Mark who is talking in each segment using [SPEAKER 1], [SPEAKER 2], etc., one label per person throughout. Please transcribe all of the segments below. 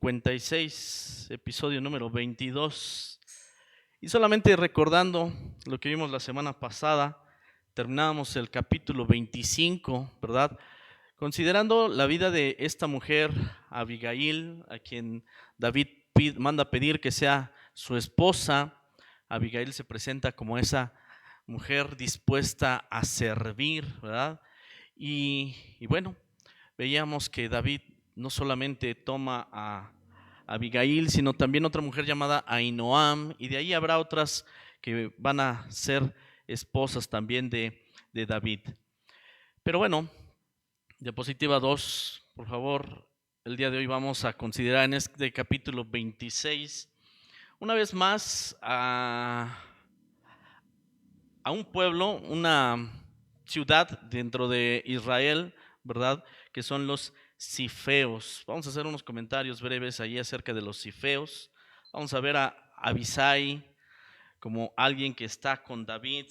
[SPEAKER 1] 56, episodio número 22. Y solamente recordando lo que vimos la semana pasada, terminábamos el capítulo 25, ¿verdad? Considerando la vida de esta mujer, Abigail, a quien David manda pedir que sea su esposa. Abigail se presenta como esa mujer dispuesta a servir, ¿verdad? Y bueno, veíamos que David no solamente toma a Abigail, sino también otra mujer llamada Ahinoam, y de ahí habrá otras que van a ser esposas también de David. Pero bueno, diapositiva 2, por favor. El día de hoy vamos a considerar en este capítulo 26, una vez más, a un pueblo, una ciudad dentro de Israel, ¿verdad? Que son los cifeos. Vamos a hacer unos comentarios breves ahí acerca de los cifeos. Vamos a ver a Abisai como alguien que está con David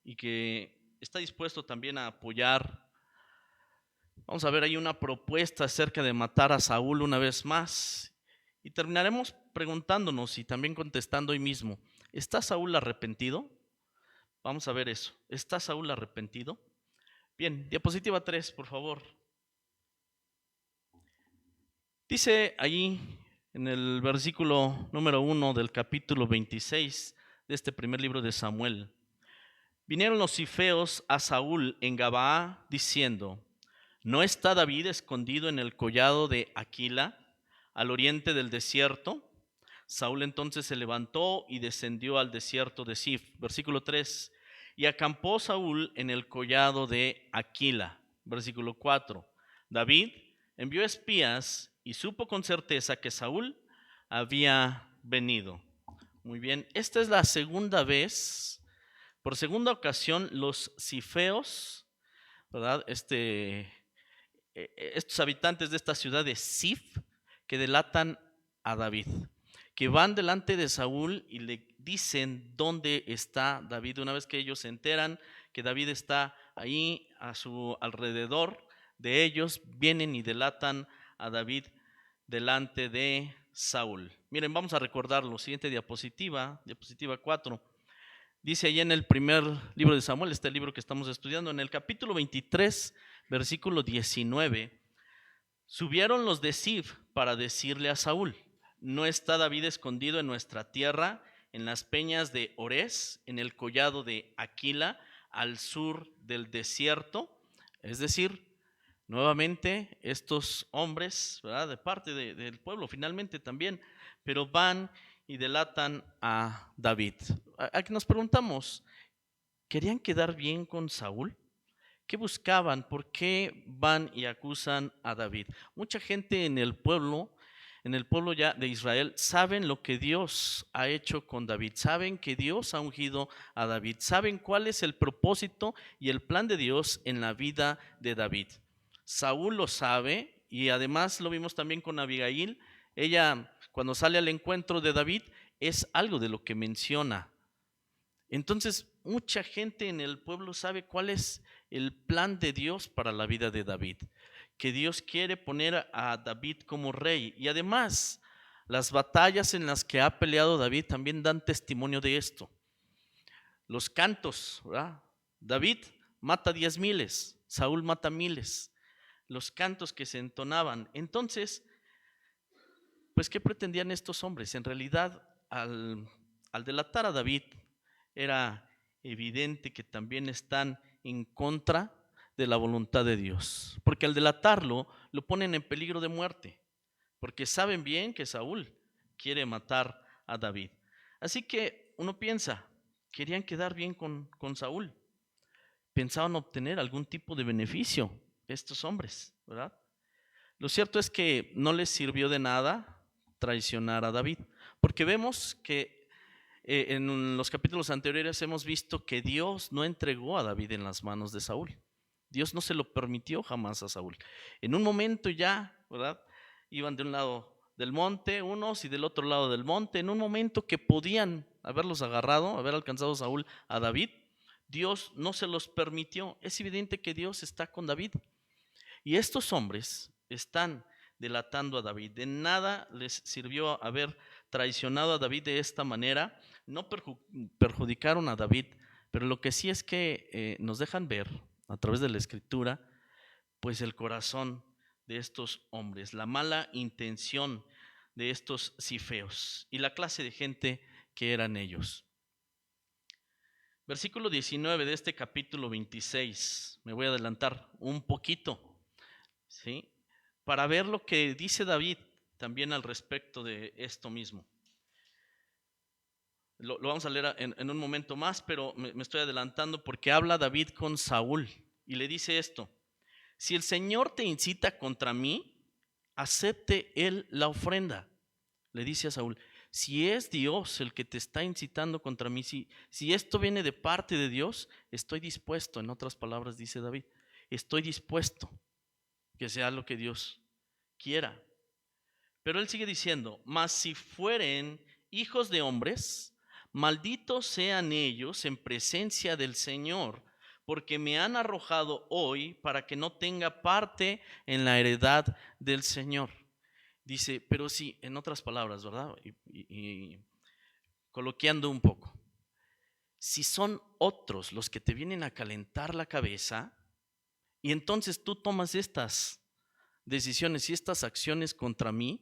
[SPEAKER 1] y que está dispuesto también a apoyar. Vamos a ver ahí una propuesta acerca de matar a Saúl una vez más. Y terminaremos preguntándonos y también contestando hoy mismo, ¿está Saúl arrepentido? Vamos a ver eso. ¿Está Saúl arrepentido? Bien, diapositiva 3, por favor. Dice allí en el versículo número 1 del capítulo 26 de este primer libro de Samuel. Vinieron los cifeos a Saúl en Gabaa diciendo, ¿no está David escondido en el collado de Aquila, al oriente del desierto? Saúl entonces se levantó y descendió al desierto de Sif. Versículo 3. Y acampó Saúl en el collado de Aquila. Versículo 4. David envió espías y supo con certeza que Saúl había venido. Muy bien, esta es la segunda vez, por segunda ocasión, los cifeos, ¿verdad? Estos habitantes de esta ciudad de Sif que delatan a David, que van delante de Saúl y le dicen dónde está David. Una vez que ellos se enteran que David está ahí a su alrededor de ellos, vienen y delatan a David delante de Saúl. Miren, vamos a recordarlo. Siguiente diapositiva, diapositiva 4. Dice ahí en el primer libro de Samuel, este libro que estamos estudiando, en el capítulo 23, versículo 19, subieron los de Sif para decirle a Saúl, ¿no está David escondido en nuestra tierra, en las peñas de Orés, en el collado de Aquila, al sur del desierto? Es decir, nuevamente estos hombres, ¿verdad? De parte del pueblo finalmente también, pero van y delatan a David. Aquí nos preguntamos, ¿querían quedar bien con Saúl? ¿Qué buscaban? ¿Por qué van y acusan a David? Mucha gente en el pueblo ya de Israel, saben lo que Dios ha hecho con David, saben que Dios ha ungido a David, saben cuál es el propósito y el plan de Dios en la vida de David. Saúl lo sabe y además lo vimos también con Abigail. Ella, cuando sale al encuentro de David, es algo de lo que menciona. Entonces, mucha gente en el pueblo sabe cuál es el plan de Dios para la vida de David, que Dios quiere poner a David como rey. Y además, las batallas en las que ha peleado David también dan testimonio de esto. Los cantos, ¿verdad? David mata 10,000, Saúl mata miles. Los cantos que se entonaban. Entonces, pues, ¿qué pretendían estos hombres? En realidad, al delatar a David, era evidente que también están en contra de la voluntad de Dios, porque al delatarlo lo ponen en peligro de muerte, porque saben bien que Saúl quiere matar a David. Así que uno piensa, querían quedar bien con Saúl, pensaban obtener algún tipo de beneficio estos hombres, ¿verdad? Lo cierto es que no les sirvió de nada traicionar a David, porque vemos que en los capítulos anteriores hemos visto que Dios no entregó a David en las manos de Saúl. Dios no se lo permitió jamás a Saúl. En un momento ya, ¿verdad? Iban de un lado del monte unos y del otro lado del monte. En un momento que podían haberlos agarrado, haber alcanzado a Saúl a David, Dios no se los permitió. Es evidente que Dios está con David. Y estos hombres están delatando a David. De nada les sirvió haber traicionado a David de esta manera. No perjudicaron a David, pero lo que sí es que nos dejan ver a través de la escritura, pues el corazón de estos hombres, la mala intención de estos cifeos y la clase de gente que eran ellos. Versículo 19 de este capítulo 26, me voy a adelantar un poquito, ¿sí? Para ver lo que dice David también al respecto de esto mismo. Lo vamos a leer en un momento más, pero me estoy adelantando porque habla David con Saúl y le dice esto: si el Señor te incita contra mí, acepte él la ofrenda. Le dice a Saúl, si es Dios el que te está incitando contra mí, si esto viene de parte de Dios, estoy dispuesto. En otras palabras dice David, estoy dispuesto que sea lo que Dios quiera. Pero él sigue diciendo, mas si fueren hijos de hombres, malditos sean ellos en presencia del Señor, porque me han arrojado hoy para que no tenga parte en la heredad del Señor. Dice, pero sí, en otras palabras, ¿verdad? Y coloquiando un poco, si son otros los que te vienen a calentar la cabeza, y entonces tú tomas estas decisiones y estas acciones contra mí,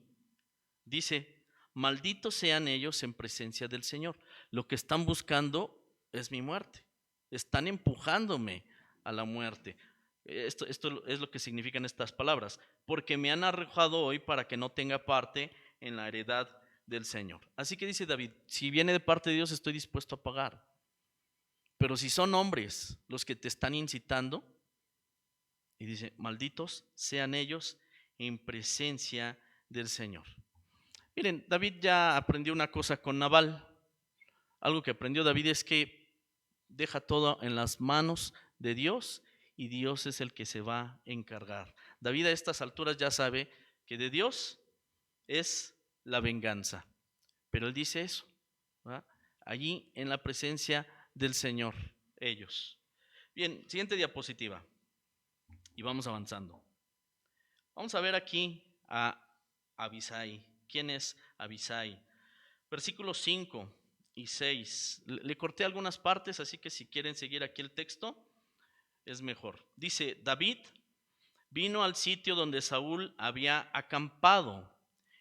[SPEAKER 1] dice, malditos sean ellos en presencia del Señor. Lo que están buscando es mi muerte. Están empujándome a la muerte. Esto es lo que significan estas palabras. Porque me han arrojado hoy para que no tenga parte en la heredad del Señor. Así que dice David, si viene de parte de Dios estoy dispuesto a pagar. Pero si son hombres los que te están incitando, y dice, malditos sean ellos en presencia del Señor. Miren, David ya aprendió una cosa con Nabal. Algo que aprendió David es que deja todo en las manos de Dios y Dios es el que se va a encargar. David a estas alturas ya sabe que de Dios es la venganza. Pero él dice eso, ¿verdad? Allí en la presencia del Señor, ellos. Bien, siguiente diapositiva. Y vamos avanzando. Vamos a ver aquí a Abisai. ¿Quién es Abisai? Versículos 5 y 6. Le corté algunas partes, así que si quieren seguir aquí el texto, es mejor. Dice, David vino al sitio donde Saúl había acampado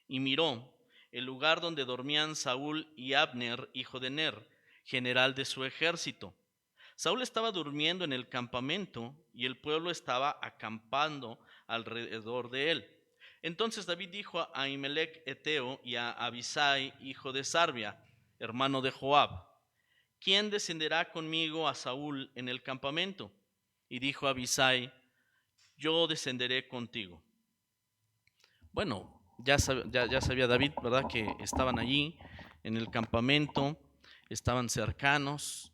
[SPEAKER 1] y miró el lugar donde dormían Saúl y Abner, hijo de Ner, general de su ejército. Saúl estaba durmiendo en el campamento y el pueblo estaba acampando alrededor de él. Entonces David dijo a Ahimelech Eteo y a Abisai, hijo de Sarbia, hermano de Joab, ¿quién descenderá conmigo a Saúl en el campamento? Y dijo Abisai, yo descenderé contigo. Bueno, ya sabía David, ¿verdad? Que estaban allí en el campamento, estaban cercanos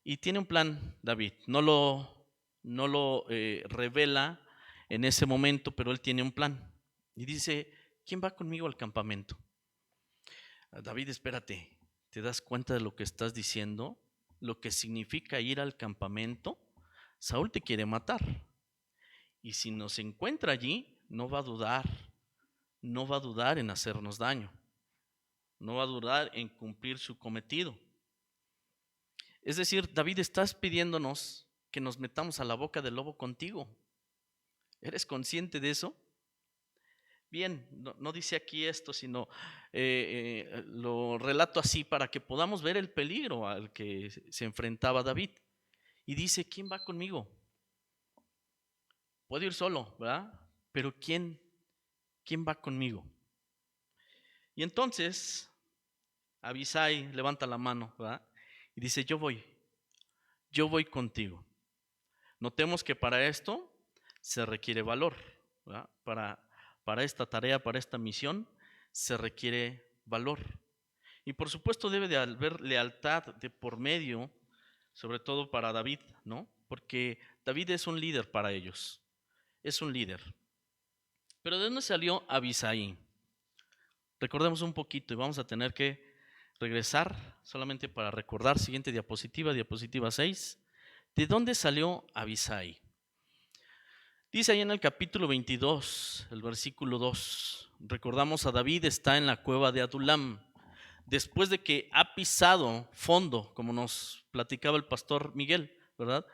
[SPEAKER 1] y tiene un plan David. No lo revela en ese momento, pero él tiene un plan. Y dice, ¿quién va conmigo al campamento? David, espérate, ¿te das cuenta de lo que estás diciendo? Lo que significa ir al campamento. Saúl te quiere matar. Y si nos encuentra allí, no va a dudar en hacernos daño. No va a dudar en cumplir su cometido. Es decir, David, estás pidiéndonos que nos metamos a la boca del lobo contigo. ¿Eres consciente de eso? Bien, no dice aquí esto, sino lo relato así para que podamos ver el peligro al que se enfrentaba David. Y dice, ¿quién va conmigo? Puedo ir solo, ¿verdad? Pero ¿quién va conmigo? Y entonces Abisai levanta la mano, ¿verdad? Y dice, yo voy contigo. Notemos que para esto se requiere valor, ¿verdad? Para esta tarea, para esta misión, se requiere valor. Y por supuesto debe de haber lealtad de por medio, sobre todo para David, ¿no? Porque David es un líder para ellos, es un líder. Pero ¿de dónde salió Abisai? Recordemos un poquito y vamos a tener que regresar solamente para recordar. Siguiente diapositiva, diapositiva 6. ¿De dónde salió Abisai? Dice ahí en el capítulo 22, el versículo 2, recordamos a David está en la cueva de Adulam, después de que ha pisado fondo, como nos platicaba el pastor Miguel, ¿verdad?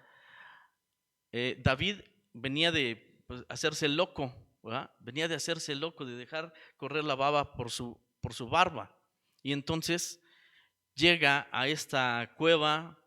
[SPEAKER 1] David venía de hacerse loco, ¿verdad? Venía de hacerse loco, de dejar correr la baba por su barba. Y entonces llega a esta cueva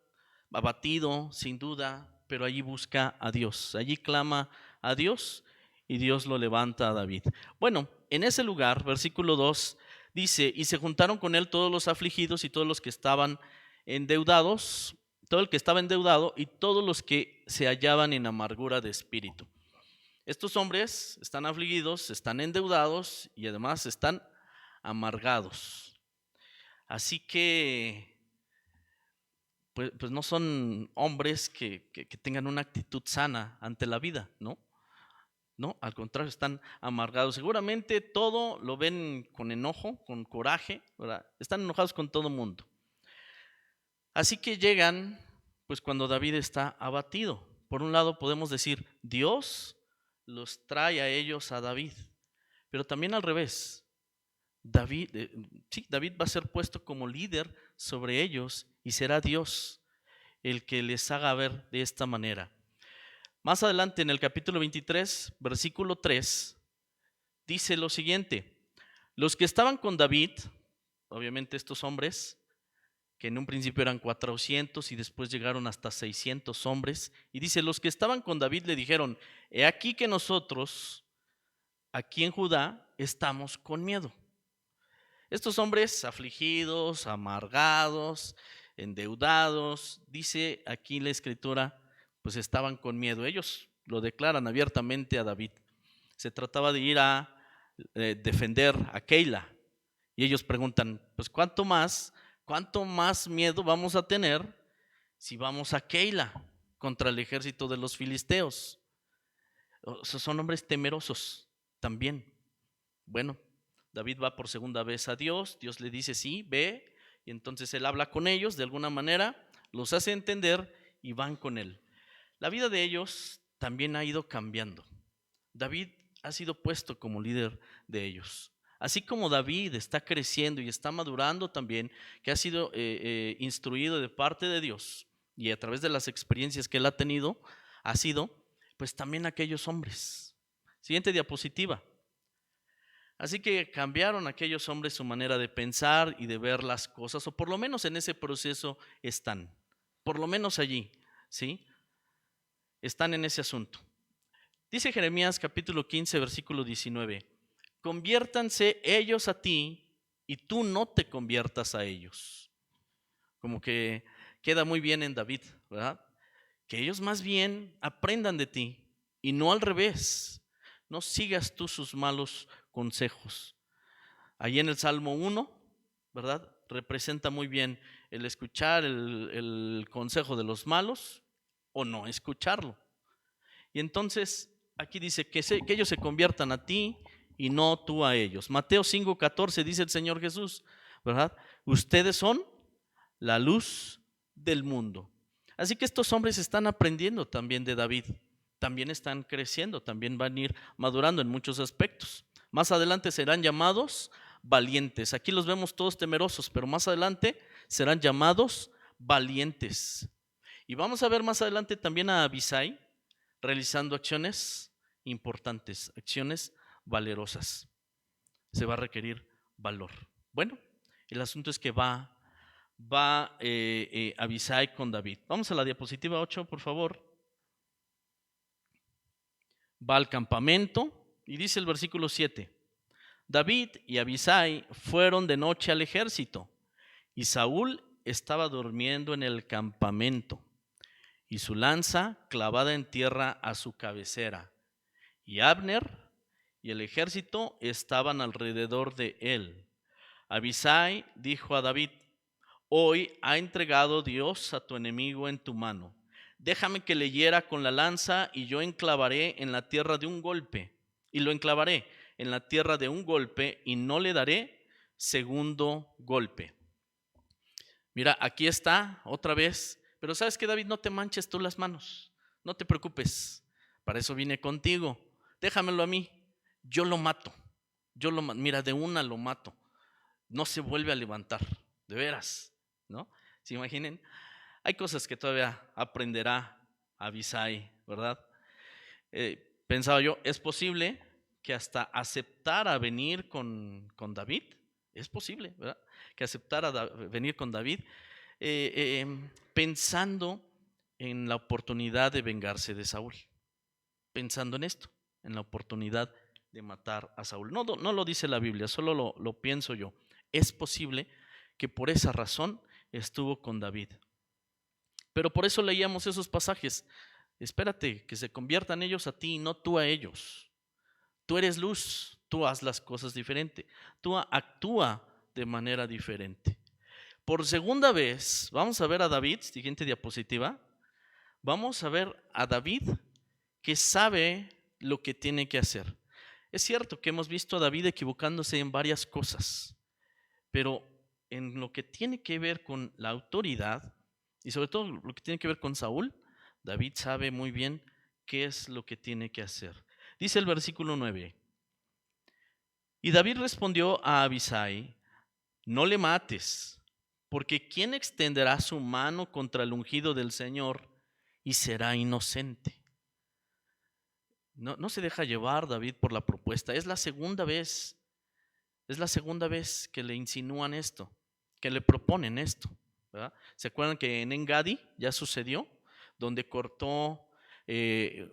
[SPEAKER 1] abatido, sin duda, pero allí busca a Dios, allí clama a Dios y Dios lo levanta a David. Bueno, en ese lugar, versículo 2, dice, y se juntaron con él todos los afligidos y todos los que estaban endeudados, todo el que estaba endeudado y todos los que se hallaban en amargura de espíritu. Estos hombres están afligidos, están endeudados y además están amargados. Así que pues no son hombres que tengan una actitud sana ante la vida, ¿no? No, al contrario, están amargados. Seguramente todo lo ven con enojo, con coraje, ¿verdad? Están enojados con todo mundo. Así que llegan, pues cuando David está abatido. Por un lado podemos decir, Dios los trae a ellos a David, pero también al revés. David va a ser puesto como líder sobre ellos y será Dios el que les haga ver de esta manera. Más adelante en el capítulo 23, versículo 3, dice lo siguiente: los que estaban con David, obviamente estos hombres, que en un principio eran 400 y después llegaron hasta 600 hombres, y dice, los que estaban con David le dijeron, he aquí que nosotros, aquí en Judá, estamos con miedo. Estos hombres afligidos, amargados, endeudados, dice aquí la escritura, pues estaban con miedo. Ellos lo declaran abiertamente a David. Se trataba de ir a defender a Keila. Y ellos preguntan, pues ¿cuánto más miedo vamos a tener si vamos a Keila contra el ejército de los filisteos? O sea, son hombres temerosos también. Bueno, David va por segunda vez a Dios, Dios le dice sí, ve, y entonces él habla con ellos de alguna manera, los hace entender y van con él. La vida de ellos también ha ido cambiando. David ha sido puesto como líder de ellos. Así como David está creciendo y está madurando también, que ha sido instruido de parte de Dios y a través de las experiencias que él ha tenido, ha sido pues también aquellos hombres. Siguiente diapositiva. Así que cambiaron aquellos hombres su manera de pensar y de ver las cosas, o por lo menos en ese proceso están, por lo menos allí, ¿sí? Están en ese asunto. Dice Jeremías capítulo 15, versículo 19, conviértanse ellos a ti y tú no te conviertas a ellos. Como que queda muy bien en David, ¿verdad? Que ellos más bien aprendan de ti y no al revés. No sigas tú sus malos consejos. Allí en el Salmo 1, ¿verdad? Representa muy bien el escuchar el consejo de los malos o no escucharlo. Y entonces aquí dice que ellos se conviertan a ti y no tú a ellos. Mateo 5:14 dice el Señor Jesús, ¿verdad? Ustedes son la luz del mundo. Así que estos hombres están aprendiendo también de David, también están creciendo, también van a ir madurando en muchos aspectos. Más adelante serán llamados valientes. Aquí los vemos todos temerosos, pero más adelante serán llamados valientes. Y vamos a ver más adelante también a Abisai realizando acciones importantes, acciones valerosas. Se va a requerir valor. Bueno, el asunto es que va Abisai con David. Vamos a la diapositiva 8, por favor. Va al campamento y dice el versículo 7. David y Abisai fueron de noche al ejército y Saúl estaba durmiendo en el campamento y su lanza clavada en tierra a su cabecera. Y Abner y el ejército estaban alrededor de él. Abisai dijo a David, hoy ha entregado Dios a tu enemigo en tu mano. Déjame que le hiera con la lanza y yo enclavaré en la tierra de un golpe. Y lo enclavaré en la tierra de un golpe y no le daré segundo golpe. Mira, aquí está otra vez. Pero ¿sabes qué, David? No te manches tú las manos. No te preocupes. para eso vine contigo, déjamelo a mí, yo lo mato, mira, de una lo mato, no se vuelve a levantar, de veras, ¿no? ¿Se imaginen? Hay cosas que todavía aprenderá Abisai, ¿verdad? Pensaba yo, ¿es posible que hasta aceptara venir con David? Es posible, ¿verdad? Que aceptara venir con David pensando en la oportunidad de vengarse de Saúl, pensando en esto, en la oportunidad de matar a Saúl. No lo dice la Biblia, solo lo pienso yo. Es posible que por esa razón estuvo con David. Pero por eso leíamos esos pasajes. Espérate, que se conviertan ellos a ti y no tú a ellos. Tú eres luz, tú haz las cosas diferente, tú actúa de manera diferente. Por segunda vez, vamos a ver a David, siguiente diapositiva, vamos a ver a David que sabe lo que tiene que hacer. Es cierto que hemos visto a David equivocándose en varias cosas, pero en lo que tiene que ver con la autoridad y sobre todo lo que tiene que ver con Saúl, David sabe muy bien qué es lo que tiene que hacer. Dice el versículo 9: y David respondió a Abisai: no le mates, porque ¿quién extenderá su mano contra el ungido del Señor y será inocente? No se deja llevar David por la propuesta. Es la segunda vez que le insinúan esto, que le proponen esto, ¿verdad? ¿Se acuerdan que en Engadi ya sucedió? Donde cortó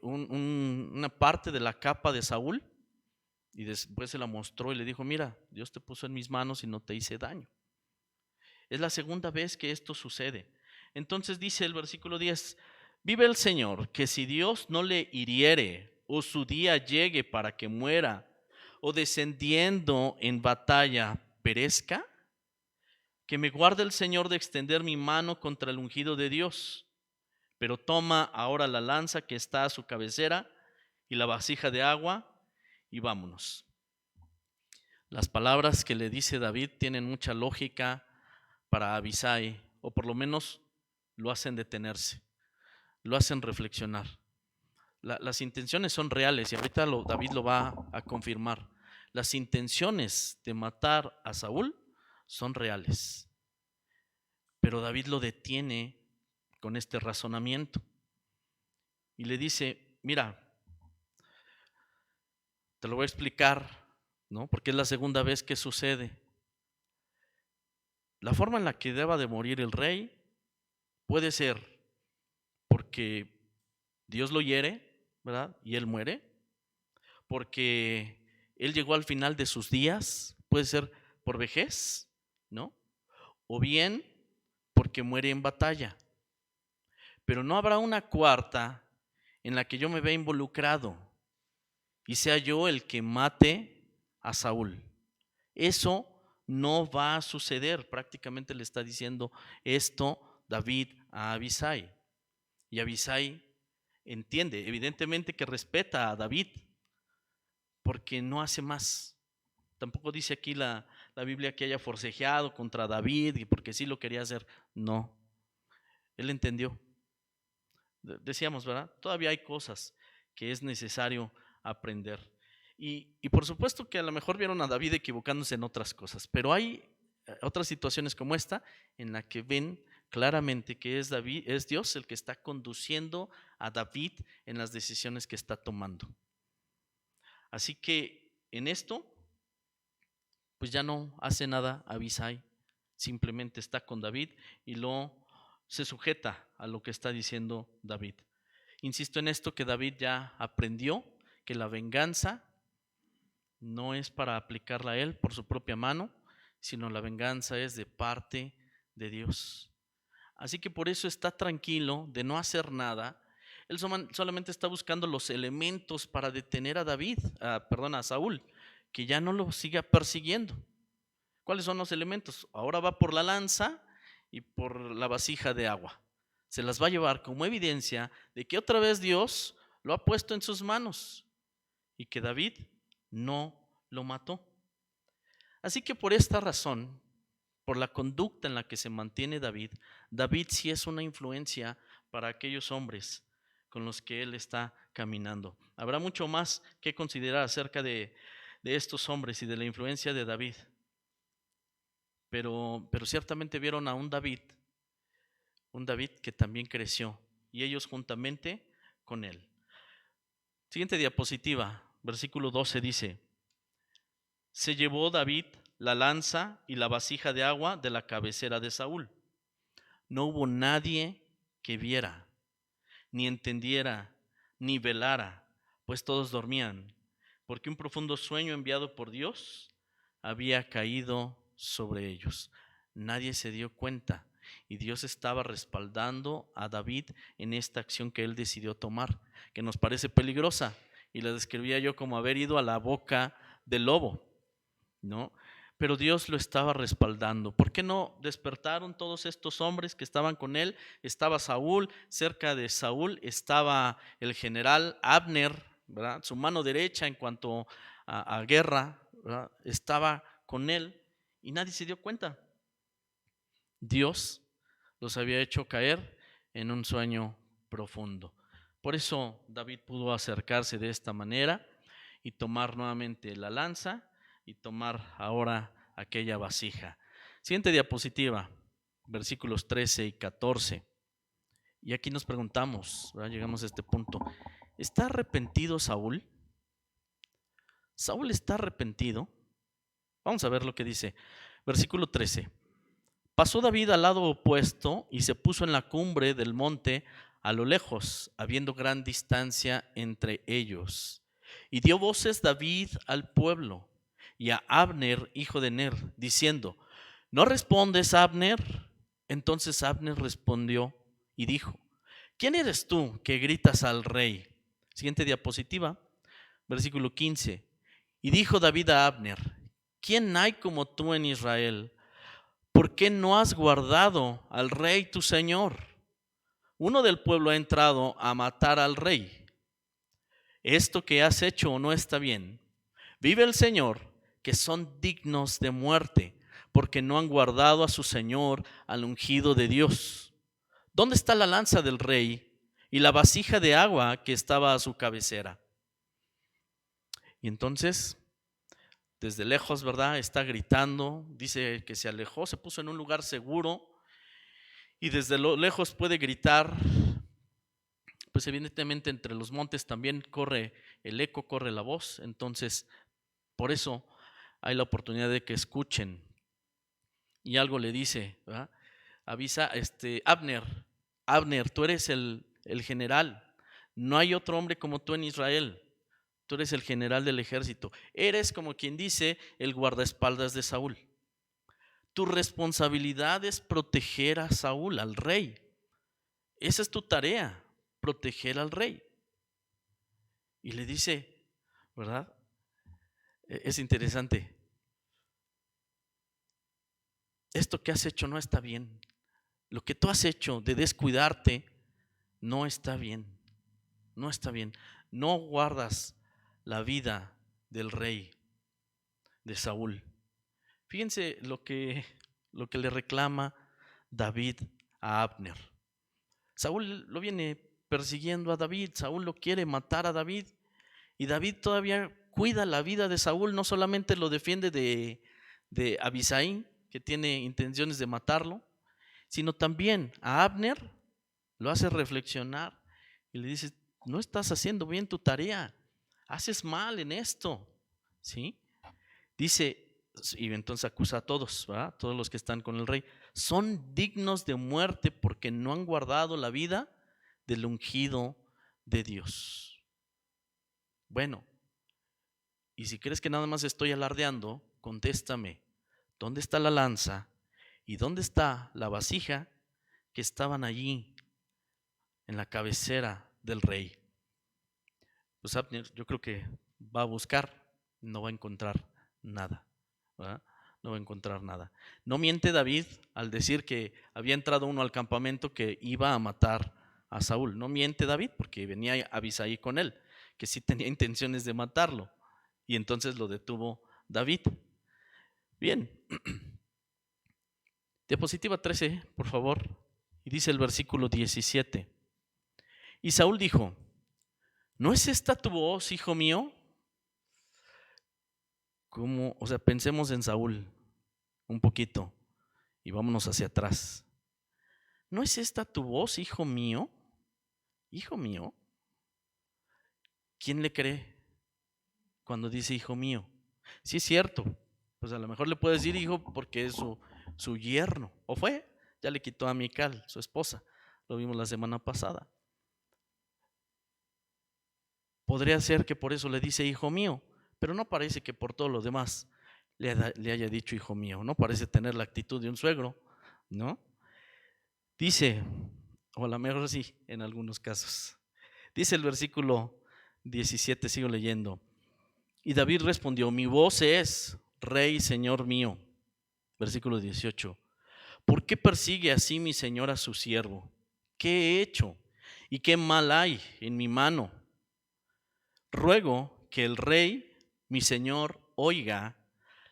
[SPEAKER 1] una parte de la capa de Saúl y después se la mostró y le dijo: mira, Dios te puso en mis manos y no te hice daño. Es la segunda vez que esto sucede. Entonces dice el versículo 10: vive el Señor, que si Dios no le hiriere, o su día llegue para que muera, o descendiendo en batalla perezca, que me guarde el Señor de extender mi mano contra el ungido de Dios. Pero toma ahora la lanza que está a su cabecera y la vasija de agua, y vámonos. Las palabras que le dice David tienen mucha lógica para Abisai, o por lo menos lo hacen detenerse, lo hacen reflexionar. Las intenciones son reales y ahorita David lo va a confirmar. Las intenciones de matar a Saúl son reales, pero David lo detiene con este razonamiento y le dice: mira, te lo voy a explicar, ¿no? Porque es la segunda vez que sucede. La forma en la que deba de morir el rey puede ser porque Dios lo hiere, ¿verdad? Y él muere, porque él llegó al final de sus días, puede ser por vejez, ¿no? O bien porque muere en batalla. Pero no habrá una cuarta en la que yo me vea involucrado y sea yo el que mate a Saúl. Eso no va a suceder. Prácticamente le está diciendo esto David a Abisai. Y Abisai entiende, evidentemente, que respeta a David, porque no hace más. Tampoco dice aquí la Biblia que haya forcejeado contra David y porque sí lo quería hacer. No, él entendió. Decíamos, ¿verdad? Todavía hay cosas que es necesario aprender. Y por supuesto que a lo mejor vieron a David equivocándose en otras cosas, pero hay otras situaciones como esta en la que ven claramente que es Dios el que está conduciendo a David en las decisiones que está tomando. Así que en esto, pues ya no hace nada Abisai, simplemente está con David y se sujeta a lo que está diciendo David. Insisto en esto, que David ya aprendió que la venganza no es para aplicarla a él por su propia mano, sino la venganza es de parte de Dios. Así que por eso está tranquilo de no hacer nada. Él solamente está buscando los elementos para detener a Saúl, que ya no lo siga persiguiendo. ¿Cuáles son los elementos? Ahora va por la lanza y por la vasija de agua. Se las va a llevar como evidencia de que otra vez Dios lo ha puesto en sus manos y que David no lo mató. Así que por esta razón, por la conducta en la que se mantiene David sí es una influencia para aquellos hombres con los que él está caminando. Habrá mucho más que considerar acerca de estos hombres y de la influencia de David. Pero ciertamente vieron a un David que también creció, y ellos juntamente con él. Siguiente diapositiva, versículo 12 dice: se llevó David la lanza y la vasija de agua de la cabecera de Saúl. No hubo nadie que viera, ni entendiera, ni velara, pues todos dormían, porque un profundo sueño enviado por Dios había caído sobre ellos. Nadie se dio cuenta, y Dios estaba respaldando a David en esta acción que él decidió tomar, que nos parece peligrosa, y la describía yo como haber ido a la boca del lobo, ¿no? Pero Dios lo estaba respaldando. ¿Por qué no despertaron todos estos hombres que estaban con él? Estaba Saúl, cerca de Saúl estaba el general Abner, ¿verdad? Su mano derecha en cuanto a guerra, ¿verdad? Estaba con él y nadie se dio cuenta. Dios los había hecho caer en un sueño profundo. Por eso David pudo acercarse de esta manera y tomar nuevamente la lanza y tomar ahora aquella vasija. Siguiente diapositiva, versículos 13 y 14. Y aquí nos preguntamos, ¿verdad? Llegamos a este punto. ¿Está arrepentido Saúl? ¿Saúl está arrepentido? Vamos a ver lo que dice. Versículo 13. Pasó David al lado opuesto y se puso en la cumbre del monte a lo lejos, habiendo gran distancia entre ellos. Y dio voces David al pueblo y a Abner, hijo de Ner, diciendo: ¿no respondes, Abner? Entonces Abner respondió y dijo: ¿quién eres tú que gritas al rey? Siguiente diapositiva, versículo 15. Y dijo David a Abner: ¿quién hay como tú en Israel? ¿Por qué no has guardado al rey tu señor? Uno del pueblo ha entrado a matar al rey. Esto que has hecho no está bien. Vive el Señor, que son dignos de muerte, porque no han guardado a su señor, al ungido de Dios. ¿Dónde está la lanza del rey y la vasija de agua que estaba a su cabecera? Y entonces, desde lejos, ¿verdad? Está gritando, dice que se alejó, se puso en un lugar seguro y desde lo lejos puede gritar. Pues evidentemente entre los montes también corre el eco, corre la voz, entonces por eso hay la oportunidad de que escuchen. Y algo le dice, ¿verdad? Avisa, Abner, tú eres el general, no hay otro hombre como tú en Israel. Tú eres el general del ejército. Eres, como quien dice, el guardaespaldas de Saúl. Tu responsabilidad es proteger a Saúl, al rey. Esa es tu tarea, proteger al rey. Y le dice, ¿verdad? Es interesante. Esto que has hecho no está bien. Lo que tú has hecho de descuidarte no está bien. No está bien. No guardas la vida del rey, de Saúl. Fíjense lo que le reclama David a Abner. Saúl lo viene persiguiendo a David, Saúl lo quiere matar a David, y David todavía cuida la vida de Saúl, no solamente lo defiende de Abisai, que tiene intenciones de matarlo, sino también a Abner lo hace reflexionar y le dice: no estás haciendo bien tu tarea, haces mal en esto, ¿sí? Dice, y entonces acusa a todos, ¿verdad? Todos los que están con el rey, son dignos de muerte porque no han guardado la vida del ungido de Dios. Bueno, y si crees que nada más estoy alardeando, contéstame, ¿dónde está la lanza y dónde está la vasija que estaban allí en la cabecera del rey? Pues Abner, yo creo que va a buscar, no va a encontrar nada, ¿verdad? No va a encontrar nada. No miente David al decir que había entrado uno al campamento que iba a matar a Saúl. No miente David porque venía Abisai con él, que sí tenía intenciones de matarlo. Y entonces lo detuvo David. Bien. Diapositiva 13, por favor. Y dice el versículo 17. Y Saúl dijo: ¿no es esta tu voz, hijo mío? ¿Cómo? O sea, pensemos en Saúl un poquito y vámonos hacia atrás. ¿No es esta tu voz, hijo mío? ¿Hijo mío? ¿Quién le cree cuando dice hijo mío? Sí es cierto, pues a lo mejor le puede decir hijo porque es su yerno, o fue, ya le quitó a Mical, su esposa, lo vimos la semana pasada. Podría ser que por eso le dice hijo mío, pero no parece que por todo lo demás le haya dicho hijo mío, no parece tener la actitud de un suegro, ¿no? Dice, o a lo mejor sí, en algunos casos. Dice el versículo 17, sigo leyendo. Y David respondió, mi voz es, Rey, Señor mío. Versículo 18. ¿Por qué persigue así mi señor a su siervo? ¿Qué he hecho? ¿Y qué mal hay en mi mano? Ruego que el rey, mi señor, oiga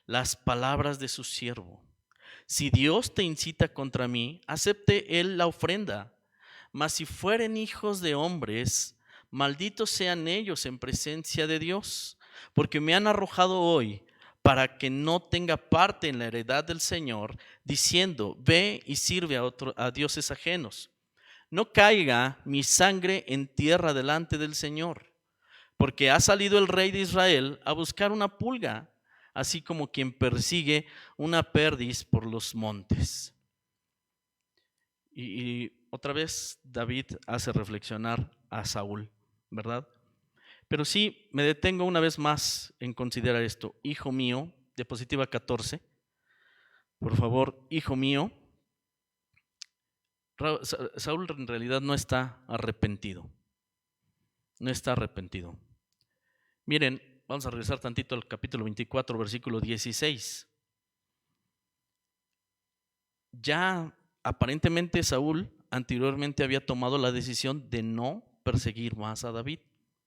[SPEAKER 1] las palabras de su siervo. Si Dios te incita contra mí, acepte él la ofrenda. Mas si fueren hijos de hombres, malditos sean ellos en presencia de Dios, porque me han arrojado hoy para que no tenga parte en la heredad del Señor, diciendo, ve y sirve a dioses ajenos. No caiga mi sangre en tierra delante del Señor, porque ha salido el rey de Israel a buscar una pulga, así como quien persigue una perdiz por los montes. Y otra vez David hace reflexionar a Saúl, ¿verdad? Pero sí me detengo una vez más en considerar esto. Hijo mío, diapositiva 14, por favor, hijo mío. Saúl en realidad no está arrepentido, no está arrepentido. Miren, vamos a regresar tantito al capítulo 24, versículo 16. Ya aparentemente Saúl anteriormente había tomado la decisión de no perseguir más a David.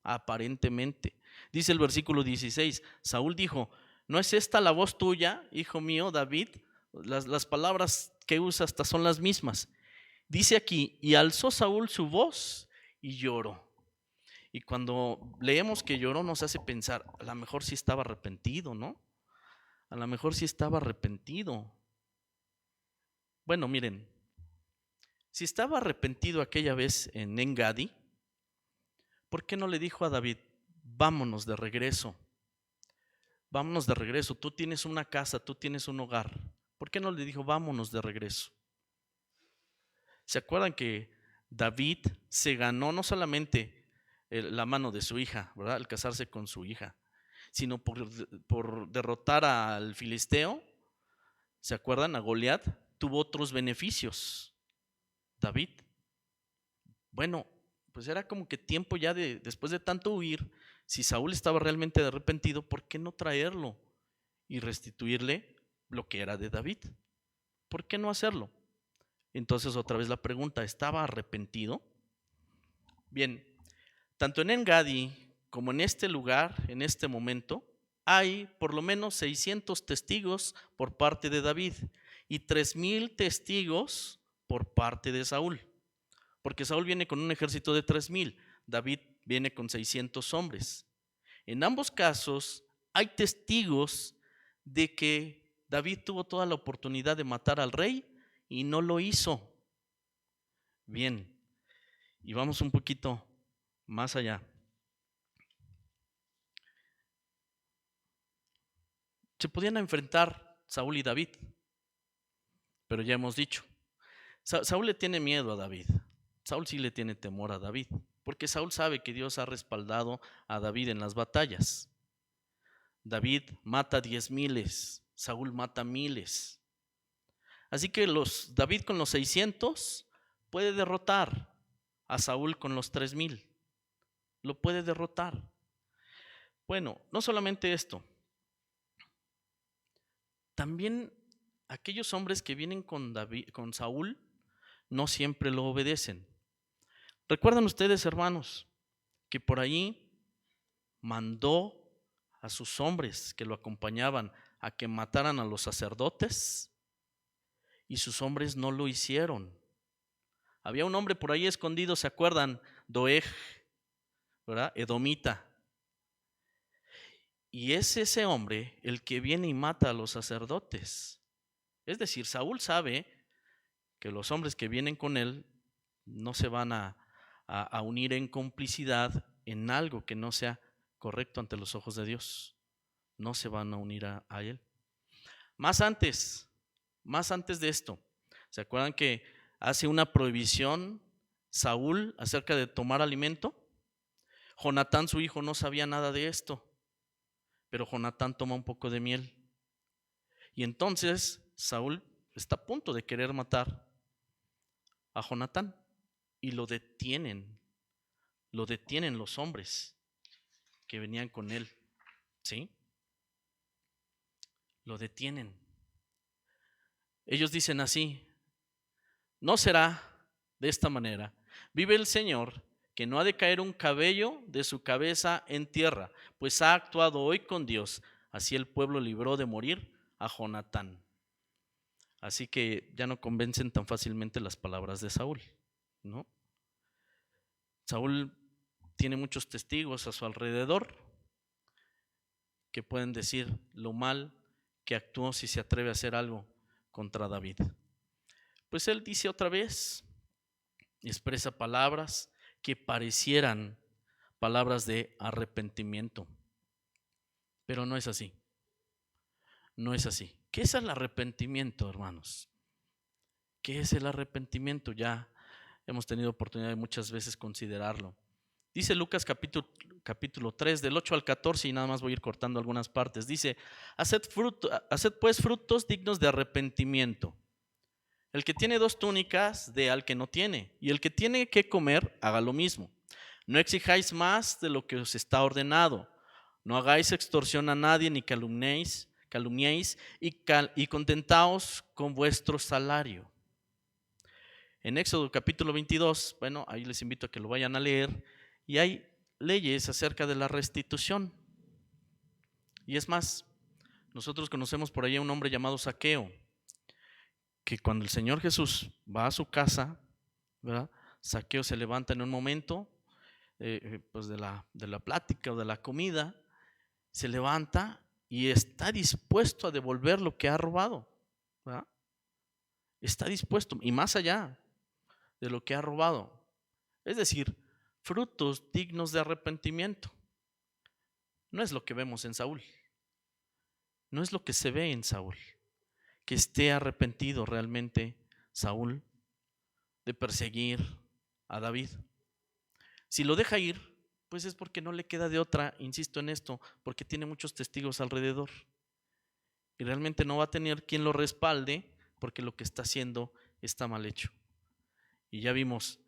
[SPEAKER 1] Aparentemente. Dice el versículo 16, Saúl dijo, ¿no es esta la voz tuya, hijo mío, David? Las palabras que usa hasta son las mismas. Dice aquí, y alzó Saúl su voz y lloró. Y cuando leemos que lloró nos hace pensar, a lo mejor sí estaba arrepentido, ¿no? A lo mejor sí estaba arrepentido. Bueno, miren, si estaba arrepentido aquella vez en Engadi, ¿por qué no le dijo a David, vámonos de regreso? Vámonos de regreso, tú tienes una casa, tú tienes un hogar. ¿Por qué no le dijo, vámonos de regreso? ¿Se acuerdan que David se ganó no solamente la mano de su hija, ¿verdad? Al casarse con su hija, sino por derrotar al filisteo? ¿Se acuerdan? A Goliat tuvo otros beneficios. David. Bueno, pues era como que tiempo ya después de tanto huir, si Saúl estaba realmente arrepentido, ¿por qué no traerlo y restituirle lo que era de David? ¿Por qué no hacerlo? Entonces otra vez la pregunta, ¿estaba arrepentido? Bien, tanto en Engadi como en este lugar, en este momento, hay por lo menos 600 testigos por parte de David y 3000 testigos por parte de Saúl. Porque Saúl viene con un ejército de 3000, David viene con 600 hombres. En ambos casos hay testigos de que David tuvo toda la oportunidad de matar al rey y no lo hizo. Bien, y vamos un poquito más allá. Se podían enfrentar Saúl y David, pero ya hemos dicho, Saúl le tiene miedo a David. Saúl sí le tiene temor a David, porque Saúl sabe que Dios ha respaldado a David en las batallas. David mata 10,000, Saúl mata miles. Así que David con los 600 puede derrotar a Saúl con los 3000. Lo puede derrotar. Bueno, no solamente esto. También aquellos hombres que vienen con Saúl no siempre lo obedecen. ¿Recuerdan ustedes, hermanos, que por ahí mandó a sus hombres que lo acompañaban a que mataran a los sacerdotes? Y sus hombres no lo hicieron. Había un hombre por ahí escondido, ¿se acuerdan? Doeg, ¿verdad? Edomita. Y es ese hombre el que viene y mata a los sacerdotes. Es decir, Saúl sabe que los hombres que vienen con él no se van a unir en complicidad en algo que no sea correcto ante los ojos de Dios. No se van a unir a él. Más antes de esto, ¿se acuerdan que hace una prohibición Saúl acerca de tomar alimento? Jonatán, su hijo, no sabía nada de esto, pero Jonatán toma un poco de miel. Y entonces Saúl está a punto de querer matar a Jonatán y lo detienen los hombres que venían con él, ¿sí? Lo detienen. Ellos dicen así: no será de esta manera. Vive el Señor, que no ha de caer un cabello de su cabeza en tierra, pues ha actuado hoy con Dios. Así el pueblo libró de morir a Jonatán. Así que ya no convencen tan fácilmente las palabras de Saúl, ¿no? Saúl tiene muchos testigos a su alrededor que pueden decir lo mal que actuó si se atreve a hacer algo contra David. Pues él dice otra vez, expresa palabras que parecieran palabras de arrepentimiento, pero no es así. No es así. ¿Qué es el arrepentimiento, hermanos? ¿Qué es el arrepentimiento? Ya hemos tenido oportunidad de muchas veces considerarlo. Dice Lucas capítulo 3, del 8 al 14, y nada más voy a ir cortando algunas partes. Dice: haced pues frutos dignos de arrepentimiento. El que tiene 2 túnicas, dé al que no tiene, y el que tiene que comer, haga lo mismo. No exijáis más de lo que os está ordenado. No hagáis extorsión a nadie, ni calumniéis, y contentaos con vuestro salario. En Éxodo capítulo 22, bueno, ahí les invito a que lo vayan a leer, y hay leyes acerca de la restitución. Y es más, nosotros conocemos por ahí a un hombre llamado Zaqueo, que cuando el Señor Jesús va a su casa, ¿verdad? Zaqueo se levanta en un momento pues de la plática o de la comida, se levanta y está dispuesto a devolver lo que ha robado, ¿verdad? Está dispuesto, y más allá de lo que ha robado. Es decir, frutos dignos de arrepentimiento. No es lo que vemos en Saúl. No es lo que se ve en Saúl. Que esté arrepentido realmente Saúl de perseguir a David. Si lo deja ir, pues es porque no le queda de otra, insisto en esto, porque tiene muchos testigos alrededor. Y realmente no va a tener quien lo respalde, porque lo que está haciendo está mal hecho. Y ya vimos,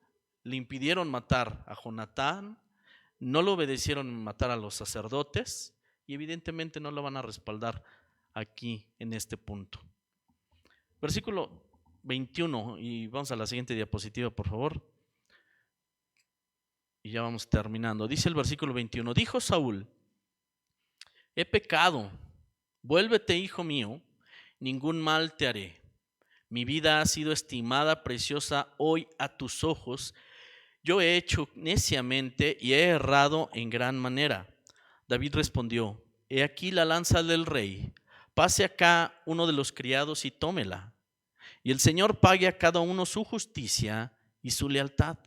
[SPEAKER 1] le impidieron matar a Jonatán, no lo obedecieron matar a los sacerdotes, y evidentemente no lo van a respaldar aquí en este punto. Versículo 21, y vamos a la siguiente diapositiva, por favor. Y ya vamos terminando. Dice el versículo 21, dijo Saúl: he pecado, vuélvete, hijo mío, ningún mal te haré. Mi vida ha sido estimada preciosa hoy a tus ojos. Yo he hecho neciamente y he errado en gran manera. David respondió: he aquí la lanza del rey. Pase acá uno de los criados y tómela. Y el Señor pague a cada uno su justicia y su lealtad.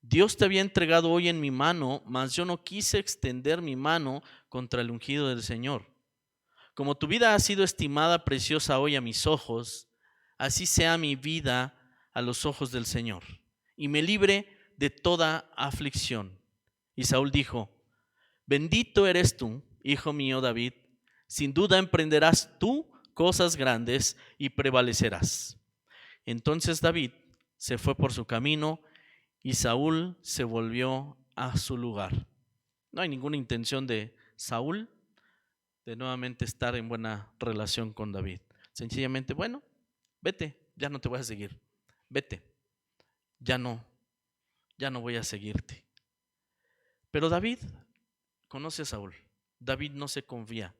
[SPEAKER 1] Dios te había entregado hoy en mi mano, mas yo no quise extender mi mano contra el ungido del Señor. Como tu vida ha sido estimada preciosa hoy a mis ojos, así sea mi vida a los ojos del Señor, y me libre de toda aflicción. Y Saúl dijo: bendito eres tú, hijo mío David, sin duda emprenderás tú cosas grandes y prevalecerás. Entonces David se fue por su camino y Saúl se volvió a su lugar. No hay ninguna intención de Saúl de nuevamente estar en buena relación con David. Sencillamente, bueno, vete, ya no te voy a seguir. Vete, ya no voy a seguirte. Pero David conoce a Saúl. David no se confía.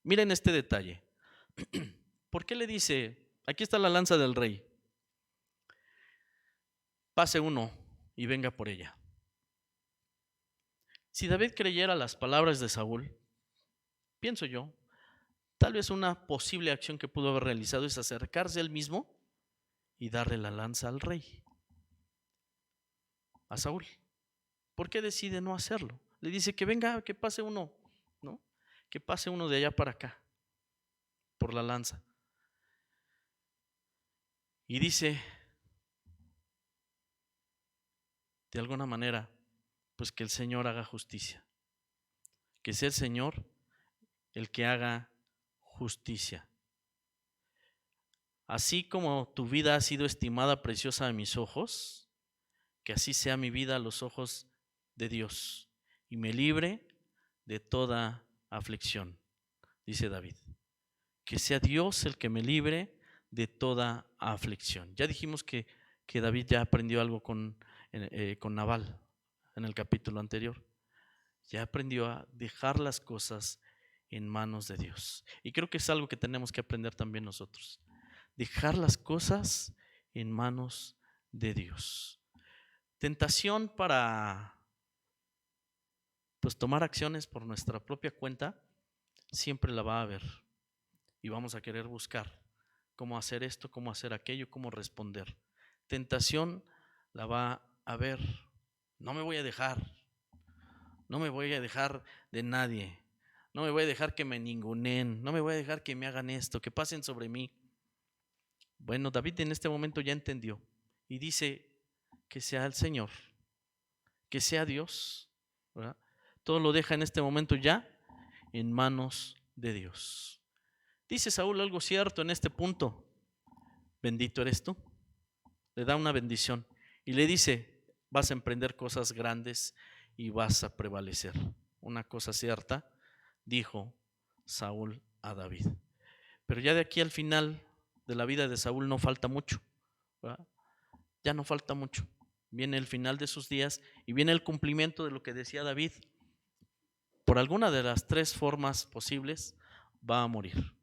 [SPEAKER 1] Miren este detalle. ¿Por qué le dice: aquí está la lanza del rey? Pase uno y venga por ella. Si David creyera las palabras de Saúl, pienso yo, tal vez una posible acción que pudo haber realizado es acercarse él mismo y darle la lanza al rey, a Saúl. ¿Por qué decide no hacerlo? Le dice que venga, que pase uno, ¿no? Que pase uno de allá para acá, por la lanza. Y dice, de alguna manera, pues que el Señor haga justicia. Que sea el Señor el que haga justicia. Así como tu vida ha sido estimada preciosa a mis ojos, que así sea mi vida a los ojos de Dios y me libre de toda aflicción, dice David. Que sea Dios el que me libre de toda aflicción. Ya dijimos que David ya aprendió algo con Nabal en el capítulo anterior. Ya aprendió a dejar las cosas en manos de Dios. Y creo que es algo que tenemos que aprender también nosotros. Dejar las cosas en manos de Dios. Tentación para pues tomar acciones por nuestra propia cuenta siempre la va a haber. Y vamos a querer buscar cómo hacer esto, cómo hacer aquello, cómo responder. Tentación la va a haber. No me voy a dejar. No me voy a dejar de nadie. No me voy a dejar que me ninguneen. No me voy a dejar que me hagan esto, que pasen sobre mí. Bueno, David en este momento ya entendió y dice que sea el Señor, que sea Dios, ¿verdad? Todo lo deja en este momento ya en manos de Dios. Dice Saúl algo cierto en este punto. Bendito eres tú. Le da una bendición y le dice, vas a emprender cosas grandes y vas a prevalecer. Una cosa cierta, dijo Saúl a David. Pero ya de aquí al final de la vida de Saúl no falta mucho, ¿verdad? Ya no falta mucho. Viene el final de sus días y viene el cumplimiento de lo que decía David. Por alguna de las tres formas posibles va a morir.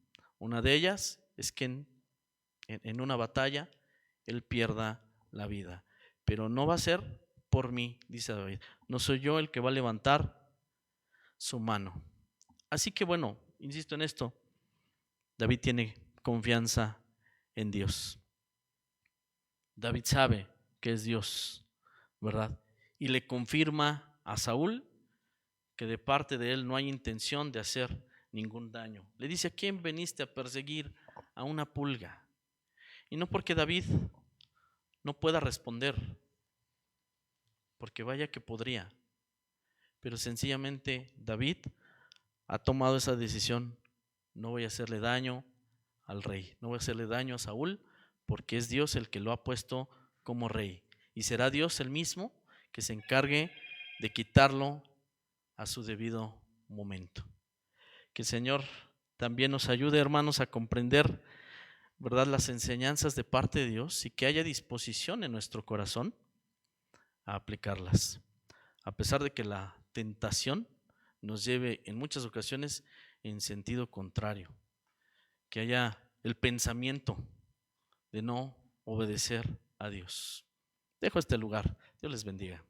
[SPEAKER 1] Una de ellas es que en una batalla él pierda la vida. Pero no va a ser por mí, dice David. No soy yo el que va a levantar su mano. Así que bueno, insisto en esto. David tiene confianza en Dios. David sabe que es Dios, ¿verdad? Y le confirma a Saúl que de parte de él no hay intención de hacer ningún daño. Le dice, ¿a quién veniste a perseguir? A una pulga. Y no porque David no pueda responder, porque vaya que podría, pero sencillamente David ha tomado esa decisión. No voy a hacerle daño al rey, no voy a hacerle daño a Saúl, porque es Dios el que lo ha puesto como rey. Y será Dios el mismo que se encargue de quitarlo a su debido momento. Que el Señor también nos ayude, hermanos, a comprender, ¿verdad?, las enseñanzas de parte de Dios y que haya disposición en nuestro corazón a aplicarlas. A pesar de que la tentación nos lleve en muchas ocasiones en sentido contrario. Que haya el pensamiento de no obedecer a Dios. Dejo este lugar. Dios les bendiga.